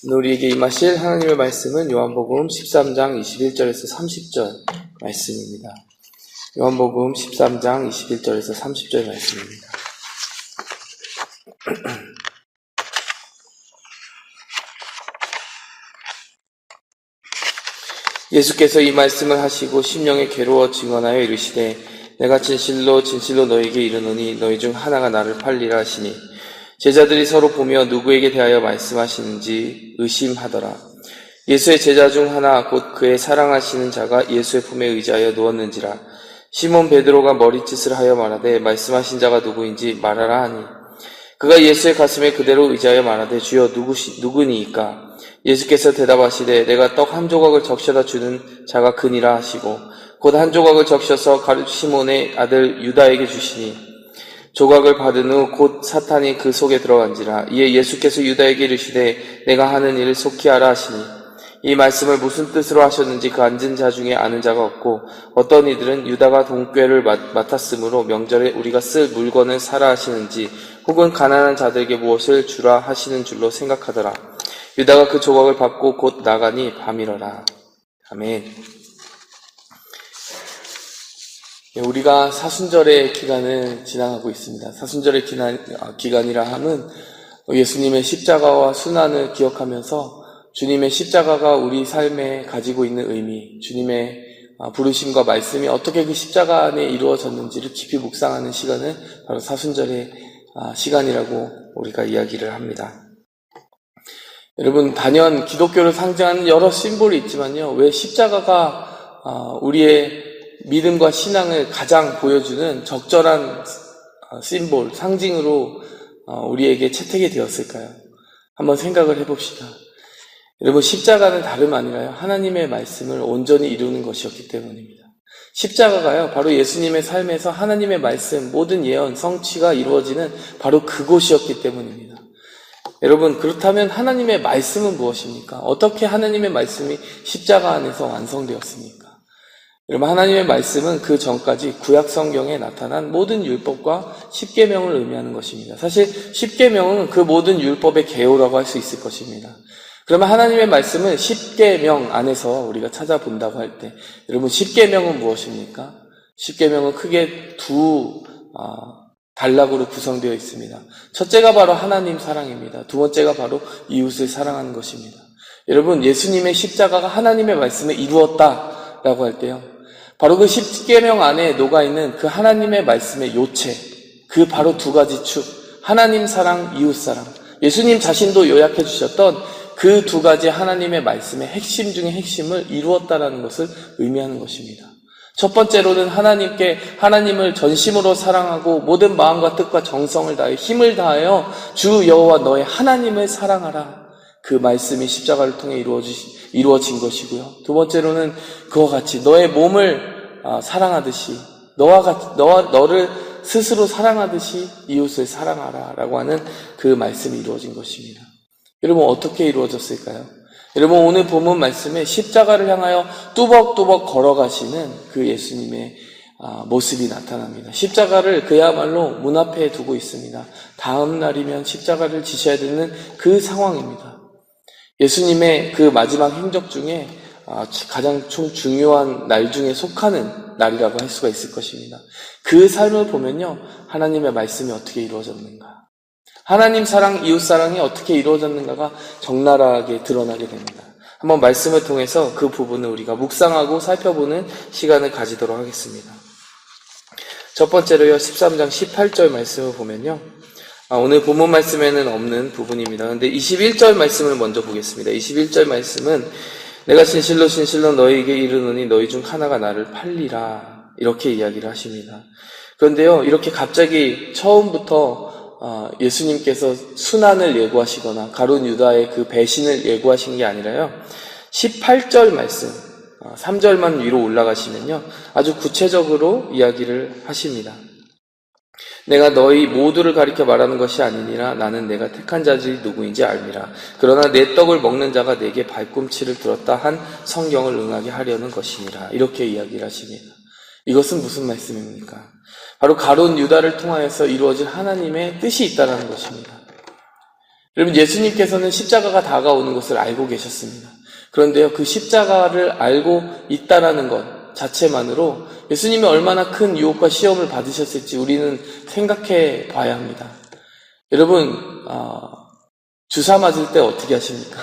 오늘 우리에게 임하실 하나님의 말씀은 요한복음 13장 21절에서 30절 말씀입니다. 요한복음 13장 21절에서 30절 말씀입니다. 예수께서 이 말씀을 하시고 심령에 괴로워 증언하여 이르시되 내가 진실로 진실로 너희에게 이르노니 너희 중 하나가 나를 팔리라 하시니 제자들이 서로 보며 누구에게 대하여 말씀하시는지 의심하더라. 예수의 제자 중 하나 곧 그의 사랑하시는 자가 예수의 품에 의지하여 누웠는지라. 시몬 베드로가 머리짓을 하여 말하되 말씀하신 자가 누구인지 말하라 하니 그가 예수의 가슴에 그대로 의지하여 말하되 주여 누구니이까? 예수께서 대답하시되 내가 떡 한 조각을 적셔다 주는 자가 그니라 하시고 곧 한 조각을 적셔서 시몬의 아들 유다에게 주시니 조각을 받은 후 곧 사탄이 그 속에 들어간지라. 이에 예수께서 유다에게 이르시되 내가 하는 일을 속히 하라 하시니 이 말씀을 무슨 뜻으로 하셨는지 그 앉은 자 중에 아는 자가 없고 어떤 이들은 유다가 돈꾀를 맡았으므로 명절에 우리가 쓸 물건을 사라 하시는지 혹은 가난한 자들에게 무엇을 주라 하시는 줄로 생각하더라. 유다가 그 조각을 받고 곧 나가니 밤이러라. 아멘. 우리가 사순절의 기간을 지나가고 있습니다. 사순절의 기간이라 함은 예수님의 십자가와 순환을 기억하면서 주님의 십자가가 우리 삶에 가지고 있는 의미, 주님의 부르심과 말씀이 어떻게 그 십자가 안에 이루어졌는지를 깊이 묵상하는 시간을 바로 사순절의 시간이라고 우리가 이야기를 합니다. 여러분, 단연 기독교를 상징하는 여러 심볼이 있지만요, 왜 십자가가 우리의 믿음과 신앙을 가장 보여주는 적절한 심볼, 상징으로 우리에게 채택이 되었을까요? 한번 생각을 해봅시다. 여러분, 십자가는 다름 아니라요, 하나님의 말씀을 온전히 이루는 것이었기 때문입니다. 십자가가요, 바로 예수님의 삶에서 하나님의 말씀, 모든 예언, 성취가 이루어지는 바로 그곳이었기 때문입니다. 여러분, 그렇다면 하나님의 말씀은 무엇입니까? 어떻게 하나님의 말씀이 십자가 안에서 완성되었습니까? 여러분, 하나님의 말씀은 그 전까지 구약 성경에 나타난 모든 율법과 십계명을 의미하는 것입니다. 사실 십계명은 그 모든 율법의 개요라고 할 수 있을 것입니다. 그러면 하나님의 말씀은 십계명 안에서 우리가 찾아본다고 할 때, 여러분, 십계명은 무엇입니까? 십계명은 크게 두 단락으로 구성되어 있습니다. 첫째가 바로 하나님 사랑입니다. 두 번째가 바로 이웃을 사랑하는 것입니다. 여러분, 예수님의 십자가가 하나님의 말씀을 이루었다라고 할 때요, 바로 그 십계명 안에 녹아있는 그 하나님의 말씀의 요체, 그 바로 두 가지 축, 하나님 사랑, 이웃 사랑, 예수님 자신도 요약해 주셨던 그 두 가지 하나님의 말씀의 핵심 중의 핵심을 이루었다라는 것을 의미하는 것입니다. 첫 번째로는 하나님을 전심으로 사랑하고 모든 마음과 뜻과 정성을 다해 힘을 다하여 주 여호와 너의 하나님을 사랑하라. 그 말씀이 십자가를 통해 이루어진 것이고요. 두 번째로는 그와 같이 너의 몸을 사랑하듯이 너를 스스로 사랑하듯이 이웃을 사랑하라 라고 하는 그 말씀이 이루어진 것입니다. 여러분, 어떻게 이루어졌을까요? 여러분, 오늘 본문 말씀에 십자가를 향하여 뚜벅뚜벅 걸어가시는 그 예수님의 모습이 나타납니다. 십자가를 그야말로 문 앞에 두고 있습니다. 다음 날이면 십자가를 지셔야 되는 그 상황입니다. 예수님의 그 마지막 행적 중에 가장 중요한 날 중에 속하는 날이라고 할 수가 있을 것입니다. 그 삶을 보면요, 하나님의 말씀이 어떻게 이루어졌는가, 하나님 사랑, 이웃 사랑이 어떻게 이루어졌는가가 적나라하게 드러나게 됩니다. 한번 말씀을 통해서 그 부분을 우리가 묵상하고 살펴보는 시간을 가지도록 하겠습니다. 첫 번째로요, 13장 18절 말씀을 보면요, 오늘 본문 말씀에는 없는 부분입니다. 그런데 21절 말씀을 먼저 보겠습니다. 21절 말씀은 내가 진실로 진실로 너희에게 이르노니 너희 중 하나가 나를 팔리라, 이렇게 이야기를 하십니다. 그런데요, 이렇게 갑자기 처음부터 예수님께서 순환을 예고하시거나 가룟 유다의 그 배신을 예고하신 게 아니라요, 18절 말씀, 3절만 위로 올라가시면요, 아주 구체적으로 이야기를 하십니다. 내가 너희 모두를 가리켜 말하는 것이 아니니라. 나는 내가 택한 자들이 누구인지 알미라. 그러나 내 떡을 먹는 자가 내게 발꿈치를 들었다 한 성경을 응하게 하려는 것이니라. 이렇게 이야기를 하십니다. 이것은 무슨 말씀입니까? 바로 가룟 유다를 통하여서 이루어질 하나님의 뜻이 있다는 것입니다. 여러분, 예수님께서는 십자가가 다가오는 것을 알고 계셨습니다. 그런데요, 그 십자가를 알고 있다라는 것 자체만으로 예수님이 얼마나 큰 유혹과 시험을 받으셨을지 우리는 생각해 봐야 합니다. 여러분, 주사 맞을 때 어떻게 하십니까?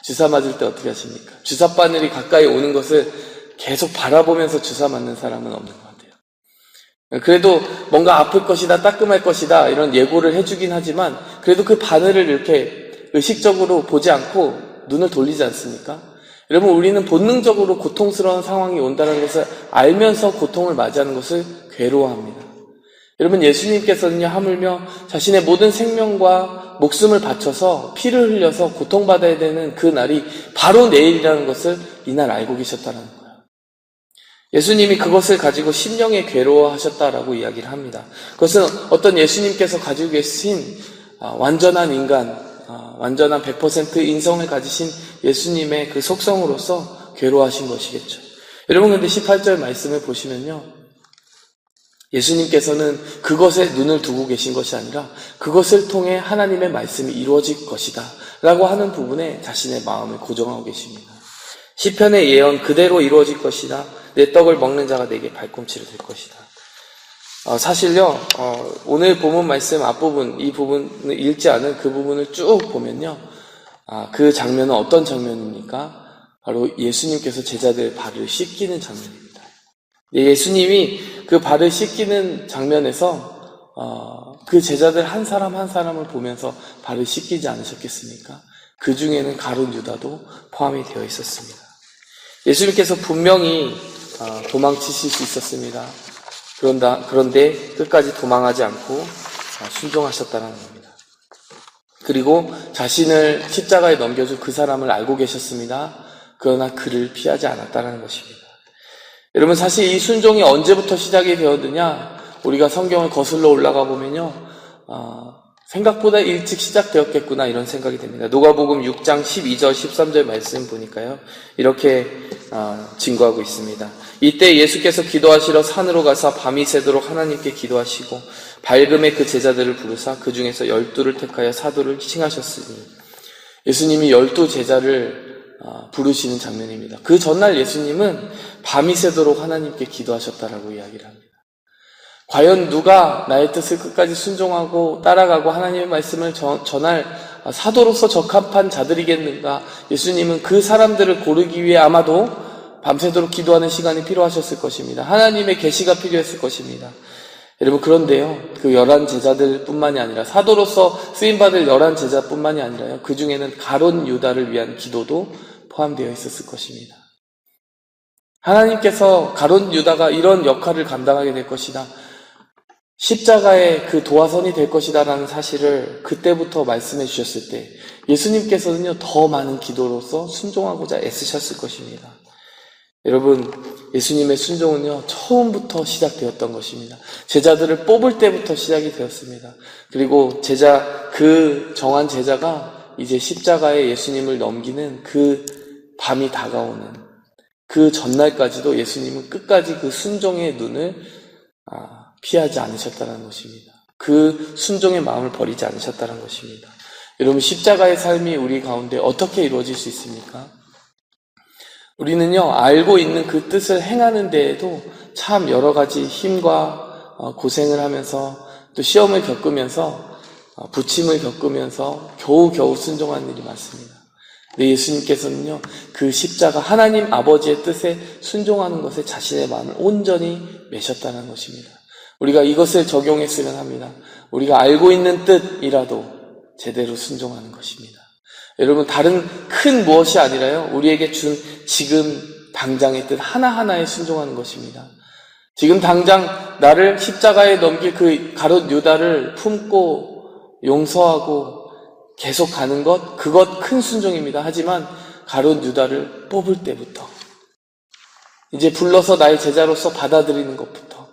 주사 맞을 때 어떻게 하십니까? 주사 바늘이 가까이 오는 것을 계속 바라보면서 주사 맞는 사람은 없는 것 같아요. 그래도 뭔가 아플 것이다, 따끔할 것이다 이런 예고를 해주긴 하지만 그래도 그 바늘을 이렇게 의식적으로 보지 않고 눈을 돌리지 않습니까? 여러분, 우리는 본능적으로 고통스러운 상황이 온다는 것을 알면서 고통을 맞이하는 것을 괴로워합니다. 여러분, 예수님께서는요, 하물며 자신의 모든 생명과 목숨을 바쳐서 피를 흘려서 고통받아야 되는 그 날이 바로 내일이라는 것을 이날 알고 계셨다는 거예요. 예수님이 그것을 가지고 심령에 괴로워하셨다라고 이야기를 합니다. 그것은 어떤 예수님께서 가지고 계신 완전한 인간, 완전한 100% 인성을 가지신 예수님의 그 속성으로서 괴로워하신 것이겠죠. 여러분, 근데 18절 말씀을 보시면요, 예수님께서는 그것에 눈을 두고 계신 것이 아니라 그것을 통해 하나님의 말씀이 이루어질 것이다 라고 하는 부분에 자신의 마음을 고정하고 계십니다. 시편의 예언 그대로 이루어질 것이다. 내 떡을 먹는 자가 내게 발꿈치를 될 것이다. 사실요, 오늘 본문 말씀 앞부분, 이 부분을 읽지 않은 그 부분을 쭉 보면요, 그 장면은 어떤 장면입니까? 바로 예수님께서 제자들의 발을 씻기는 장면입니다. 예수님이 그 발을 씻기는 장면에서 그 제자들 한 사람 한 사람을 보면서 발을 씻기지 않으셨겠습니까? 그 중에는 가룟 유다도 포함이 되어 있었습니다. 예수님께서 분명히 도망치실 수 있었습니다. 그런데 끝까지 도망하지 않고 순종하셨다는 겁니다. 그리고 자신을 십자가에 넘겨줄 그 사람을 알고 계셨습니다. 그러나 그를 피하지 않았다는 것입니다. 여러분, 사실 이 순종이 언제부터 시작이 되었느냐? 우리가 성경을 거슬러 올라가 보면요, 생각보다 일찍 시작되었겠구나 이런 생각이 됩니다. 누가복음 6장 12절 13절 말씀 보니까요, 이렇게 증거하고 있습니다. 이때 예수께서 기도하시러 산으로 가서 밤이 새도록 하나님께 기도하시고 밝음에 그 제자들을 부르사 그 중에서 12를 택하여 사도를 칭하셨으니, 예수님이 12 제자를 부르시는 장면입니다. 그 전날 예수님은 밤이 새도록 하나님께 기도하셨다라고 이야기를 합니다. 과연 누가 나의 뜻을 끝까지 순종하고 따라가고 하나님의 말씀을 전할 사도로서 적합한 자들이겠는가? 예수님은 그 사람들을 고르기 위해 아마도 밤새도록 기도하는 시간이 필요하셨을 것입니다. 하나님의 계시가 필요했을 것입니다. 여러분, 그런데요, 그 11 제자들 뿐만이 아니라 사도로서 쓰임받을 11 제자뿐만이 아니라요, 그 중에는 가룟 유다를 위한 기도도 포함되어 있었을 것입니다. 하나님께서 가룟 유다가 이런 역할을 감당하게 될 것이다, 십자가의 그 도화선이 될 것이다 라는 사실을 그때부터 말씀해 주셨을 때 예수님께서는요, 더 많은 기도로서 순종하고자 애쓰셨을 것입니다. 여러분, 예수님의 순종은요, 처음부터 시작되었던 것입니다. 제자들을 뽑을 때부터 시작이 되었습니다. 그리고 그 정한 제자가 이제 십자가에 예수님을 넘기는 그 밤이 다가오는 그 전날까지도 예수님은 끝까지 그 순종의 눈을 피하지 않으셨다는 것입니다. 그 순종의 마음을 버리지 않으셨다는 것입니다. 여러분, 십자가의 삶이 우리 가운데 어떻게 이루어질 수 있습니까? 우리는요, 알고 있는 그 뜻을 행하는 데에도 참 여러 가지 힘과 고생을 하면서 또 시험을 겪으면서 부침을 겪으면서 겨우겨우 순종하는 일이 많습니다. 근데 예수님께서는요, 그 십자가 하나님 아버지의 뜻에 순종하는 것에 자신의 마음을 온전히 매셨다는 것입니다. 우리가 이것을 적용했으면 합니다. 우리가 알고 있는 뜻이라도 제대로 순종하는 것입니다. 여러분, 다른 큰 무엇이 아니라요, 우리에게 준 지금 당장의 뜻 하나하나에 순종하는 것입니다. 지금 당장 나를 십자가에 넘길 그 가룟 유다를 품고 용서하고 계속 가는 것, 그것 큰 순종입니다. 하지만 가룟 유다를 뽑을 때부터, 이제 불러서 나의 제자로서 받아들이는 것부터,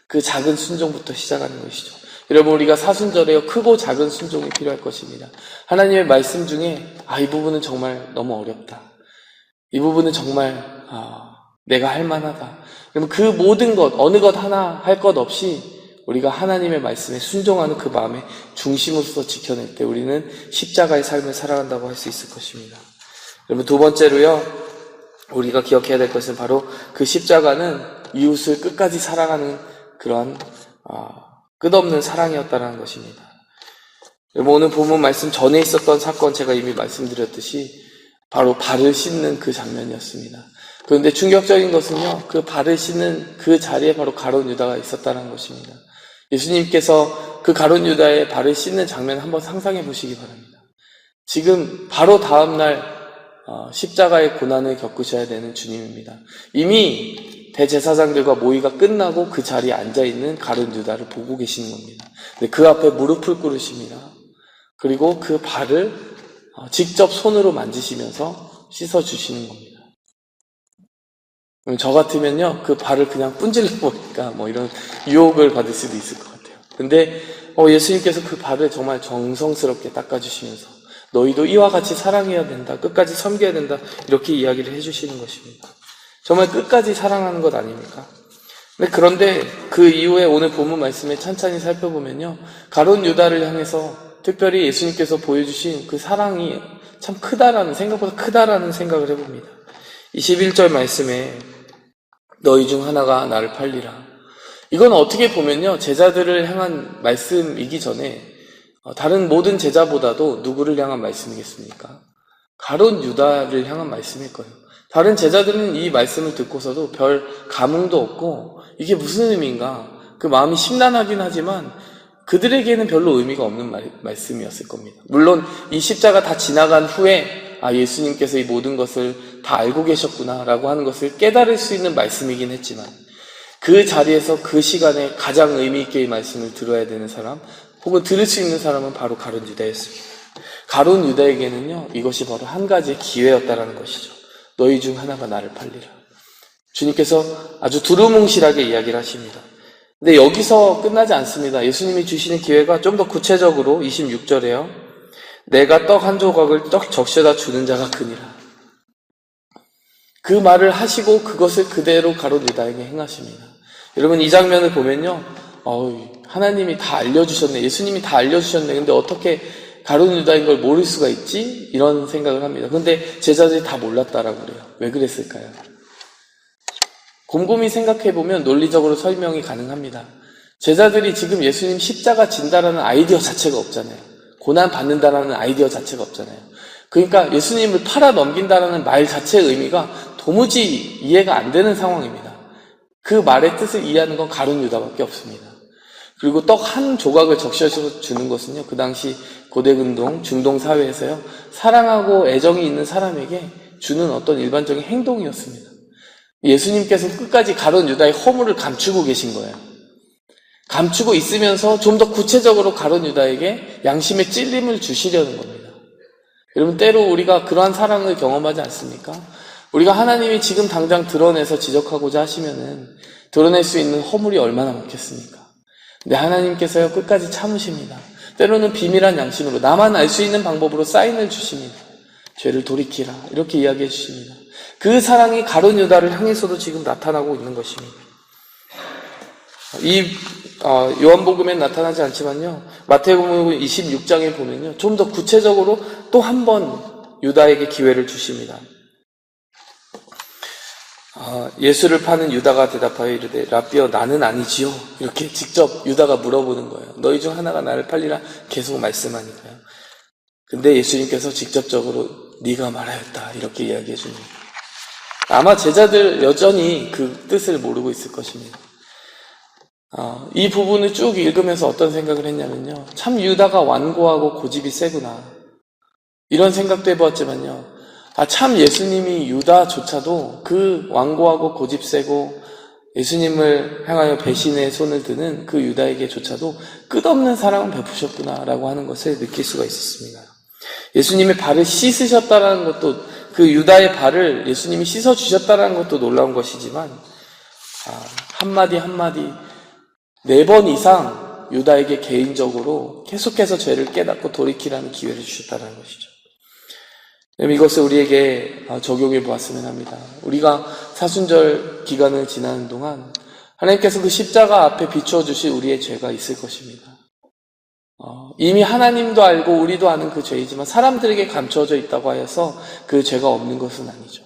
그 작은 순종부터 시작하는 것이죠. 여러분, 우리가 사순절에요, 크고 작은 순종이 필요할 것입니다. 하나님의 말씀 중에 이 부분은 정말 너무 어렵다, 이 부분은 정말 내가 할 만하다. 그러면 그 모든 것, 어느 것 하나 할 것 없이 우리가 하나님의 말씀에 순종하는 그 마음의 중심으로서 지켜낼 때 우리는 십자가의 삶을 살아간다고 할 수 있을 것입니다. 여러분, 두 번째로요, 우리가 기억해야 될 것은 바로 그 십자가는 이웃을 끝까지 사랑하는 그러한 끝없는 사랑이었다는 것입니다. 여러분, 오늘 본문 말씀 전에 있었던 사건, 제가 이미 말씀드렸듯이 바로 발을 씻는 그 장면이었습니다. 그런데 충격적인 것은요, 그 발을 씻는 그 자리에 바로 가룟 유다가 있었다는 것입니다. 예수님께서 그 가룟 유다의 발을 씻는 장면 한번 상상해 보시기 바랍니다. 지금 바로 다음날 십자가의 고난을 겪으셔야 되는 주님입니다. 이미 대제사장들과 모의가 끝나고 그 자리에 앉아있는 가룟 유다를 보고 계시는 겁니다. 근데 그 앞에 무릎을 꿇으십니다. 그리고 그 발을 직접 손으로 만지시면서 씻어주시는 겁니다. 저 같으면요, 그 발을 그냥 뿜질러버리니까 이런 유혹을 받을 수도 있을 것 같아요. 근데 예수님께서 그 발을 정말 정성스럽게 닦아주시면서 너희도 이와 같이 사랑해야 된다, 끝까지 섬겨야 된다, 이렇게 이야기를 해주시는 것입니다. 정말 끝까지 사랑하는 것 아닙니까? 그런데 그 이후에 오늘 본문 말씀에 찬찬히 살펴보면요, 가룟 유다를 향해서 특별히 예수님께서 보여주신 그 사랑이 참 생각보다 크다라는 생각을 해봅니다. 21절 말씀에 너희 중 하나가 나를 팔리라. 이건 어떻게 보면요, 제자들을 향한 말씀이기 전에 다른 모든 제자보다도 누구를 향한 말씀이겠습니까? 가룟 유다를 향한 말씀일 거예요. 다른 제자들은 이 말씀을 듣고서도 별 감흥도 없고 이게 무슨 의미인가? 그 마음이 심란하긴 하지만 그들에게는 별로 의미가 없는 말씀이었을 겁니다. 물론 이 십자가 다 지나간 후에 예수님께서 이 모든 것을 다 알고 계셨구나라고 하는 것을 깨달을 수 있는 말씀이긴 했지만 그 자리에서 그 시간에 가장 의미 있게 이 말씀을 들어야 되는 사람 혹은 들을 수 있는 사람은 바로 가룟 유다였습니다. 가룟 유다에게는요, 이것이 바로 한 가지의 기회였다라는 것이죠. 너희 중 하나가 나를 팔리라. 주님께서 아주 두루뭉실하게 이야기를 하십니다. 근데 여기서 끝나지 않습니다. 예수님이 주시는 기회가 좀 더 구체적으로 26절에요. 내가 떡 한 조각을 떡 적셔다 주는 자가 그니라. 그 말을 하시고 그것을 그대로 가룟 유다에게 행하십니다. 여러분, 이 장면을 보면요, 하나님이 다 알려주셨네, 예수님이 다 알려주셨네, 근데 어떻게 가룟 유다인 걸 모를 수가 있지? 이런 생각을 합니다. 근데 제자들이 다 몰랐다라고 그래요. 왜 그랬을까요? 곰곰이 생각해보면 논리적으로 설명이 가능합니다. 제자들이 지금 예수님 십자가 진다라는 아이디어 자체가 없잖아요. 고난 받는다라는 아이디어 자체가 없잖아요. 그러니까 예수님을 팔아 넘긴다라는 말 자체의 의미가 도무지 이해가 안 되는 상황입니다. 그 말의 뜻을 이해하는 건 가룟 유다밖에 없습니다. 그리고 떡 한 조각을 적셔서 주는 것은요, 그 당시 고대 중동 사회에서요, 사랑하고 애정이 있는 사람에게 주는 어떤 일반적인 행동이었습니다. 예수님께서 끝까지 가룟 유다의 허물을 감추고 계신 거예요. 감추고 있으면서 좀 더 구체적으로 가룟 유다에게 양심의 찔림을 주시려는 겁니다. 여러분, 때로 우리가 그러한 사랑을 경험하지 않습니까? 우리가 하나님이 지금 당장 드러내서 지적하고자 하시면은 드러낼 수 있는 허물이 얼마나 많겠습니까? 근데 하나님께서요, 끝까지 참으십니다. 때로는 비밀한 양심으로 나만 알 수 있는 방법으로 사인을 주십니다. 죄를 돌이키라, 이렇게 이야기해 주십니다. 그 사랑이 가룟 유다를 향해서도 지금 나타나고 있는 것입니다. 이 요한복음엔 나타나지 않지만요, 마태복음 26장에 보면요, 좀 더 구체적으로 또 한 번 유다에게 기회를 주십니다. 예수를 파는 유다가 대답하여 이르되 라비어 나는 아니지요. 이렇게 직접 유다가 물어보는 거예요. 너희 중 하나가 나를 팔리라 계속 말씀하니까요. 근데 예수님께서 직접적으로 네가 말하였다, 이렇게 이야기해 줍니다. 아마 제자들 여전히 그 뜻을 모르고 있을 것입니다. 이 부분을 쭉 읽으면서 어떤 생각을 했냐면요, 참 유다가 완고하고 고집이 세구나, 이런 생각도 해보았지만요, 참 예수님이 유다조차도 그 완고하고 고집 세고 예수님을 향하여 배신의 손을 드는 그 유다에게조차도 끝없는 사랑을 베푸셨구나라고 하는 것을 느낄 수가 있었습니다. 예수님의 발을 씻으셨다라는 것도, 그 유다의 발을 예수님이 씻어주셨다라는 것도 놀라운 것이지만, 한마디 한마디 4번 이상 유다에게 개인적으로 계속해서 죄를 깨닫고 돌이키라는 기회를 주셨다는 것이죠. 이것을 우리에게 적용해 보았으면 합니다. 우리가 사순절 기간을 지나는 동안 하나님께서 그 십자가 앞에 비추어 주실 우리의 죄가 있을 것입니다. 이미 하나님도 알고 우리도 아는 그 죄이지만 사람들에게 감추어져 있다고 하여서 그 죄가 없는 것은 아니죠.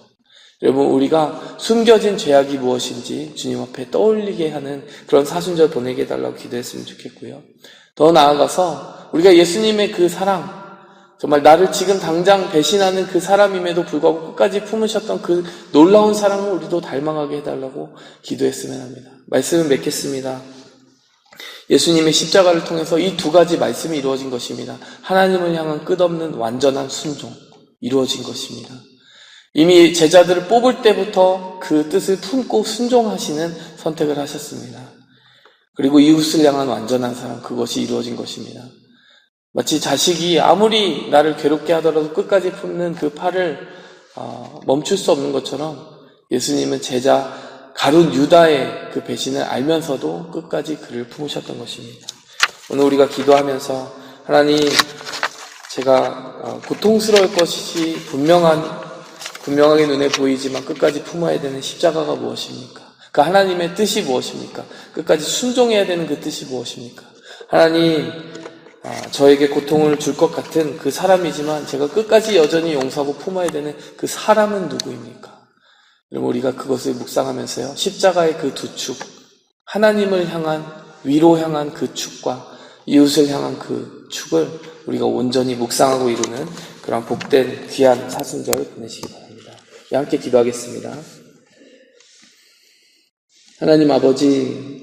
여러분, 우리가 숨겨진 죄악이 무엇인지 주님 앞에 떠올리게 하는 그런 사순절 보내게 해달라고 기도했으면 좋겠고요. 더 나아가서 우리가 예수님의 그 사랑, 정말 나를 지금 당장 배신하는 그 사람임에도 불구하고 끝까지 품으셨던 그 놀라운 사랑을 우리도 닮아가게 해달라고 기도했으면 합니다. 말씀을 맺겠습니다. 예수님의 십자가를 통해서 이 두 가지 말씀이 이루어진 것입니다. 하나님을 향한 끝없는 완전한 순종, 이루어진 것입니다. 이미 제자들을 뽑을 때부터 그 뜻을 품고 순종하시는 선택을 하셨습니다. 그리고 이웃을 향한 완전한 사랑, 그것이 이루어진 것입니다. 마치 자식이 아무리 나를 괴롭게 하더라도 끝까지 품는 그 팔을 멈출 수 없는 것처럼 예수님은 제자 가룟 유다의 그 배신을 알면서도 끝까지 그를 품으셨던 것입니다. 오늘 우리가 기도하면서 하나님, 제가 고통스러울 것이 분명하게 눈에 보이지만 끝까지 품어야 되는 십자가가 무엇입니까? 그 하나님의 뜻이 무엇입니까? 끝까지 순종해야 되는 그 뜻이 무엇입니까? 하나님, 저에게 고통을 줄 것 같은 그 사람이지만 제가 끝까지 여전히 용서하고 품어야 되는 그 사람은 누구입니까? 여러분, 우리가 그것을 묵상하면서요, 십자가의 그 두 축, 하나님을 향한, 위로 향한 그 축과 이웃을 향한 그 축을 우리가 온전히 묵상하고 이루는 그런 복된 귀한 사순절 보내시기 바랍니다. 함께 기도하겠습니다. 하나님 아버지,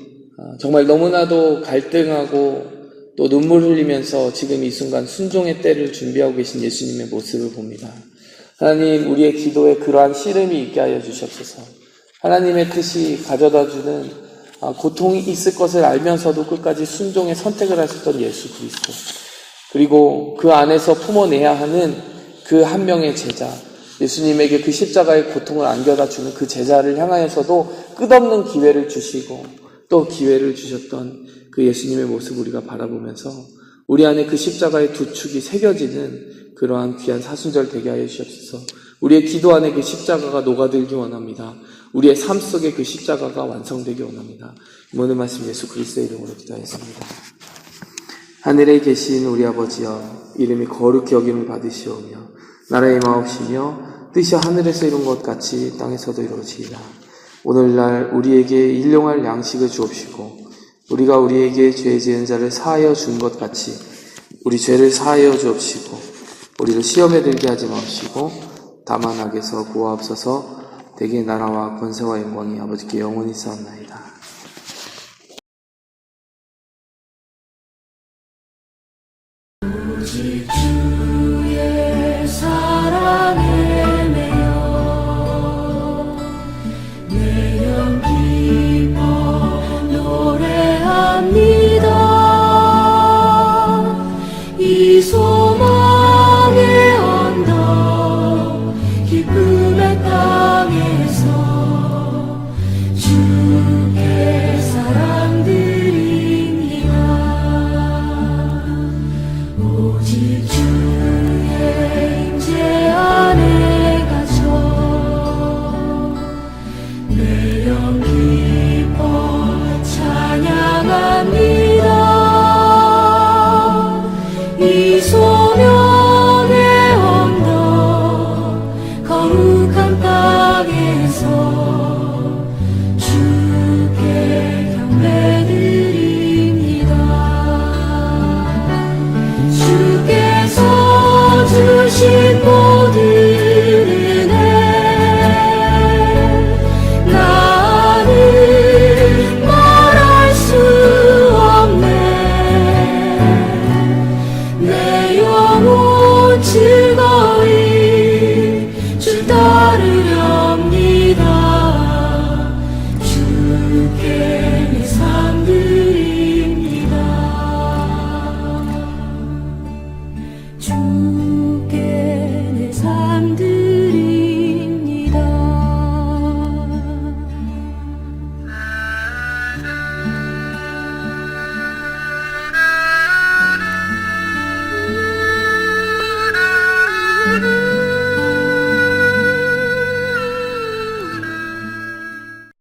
정말 너무나도 갈등하고 또 눈물 흘리면서 지금 이 순간 순종의 때를 준비하고 계신 예수님의 모습을 봅니다. 하나님, 우리의 기도에 그러한 씨름이 있게 하여 주시옵소서. 하나님의 뜻이 가져다주는 고통이 있을 것을 알면서도 끝까지 순종의 선택을 하셨던 예수 그리스도, 그리고 그 안에서 품어내야 하는 그 한 명의 제자, 예수님에게 그 십자가의 고통을 안겨다 주는 그 제자를 향하여서도 끝없는 기회를 주시고 또 기회를 주셨던 그 예수님의 모습을 우리가 바라보면서 우리 안에 그 십자가의 두 축이 새겨지는 그러한 귀한 사순절 되게 하여 주시옵소서. 우리의 기도 안에 그 십자가가 녹아들기 원합니다. 우리의 삶 속에 그 십자가가 완성되기 원합니다. 오늘 말씀 예수 그리스도의 이름으로 기도하였습니다. 하늘에 계신 우리 아버지여, 이름이 거룩히 여김을 받으시오며 나라의 마옵시며 뜻이 하늘에서 이룬 것 같이 땅에서도 이루어지이다. 오늘날 우리에게 일용할 양식을 주옵시고 우리가 우리에게 죄 지은 자를 사하여 준 것 같이 우리 죄를 사하여 주옵시고 우리를 시험에 들게 하지 마옵시고 다만 악에서 구하옵소서. 대개 나라와 권세와 영광이 아버지께 영원히 쌓옵나이다. 오직 주의 사랑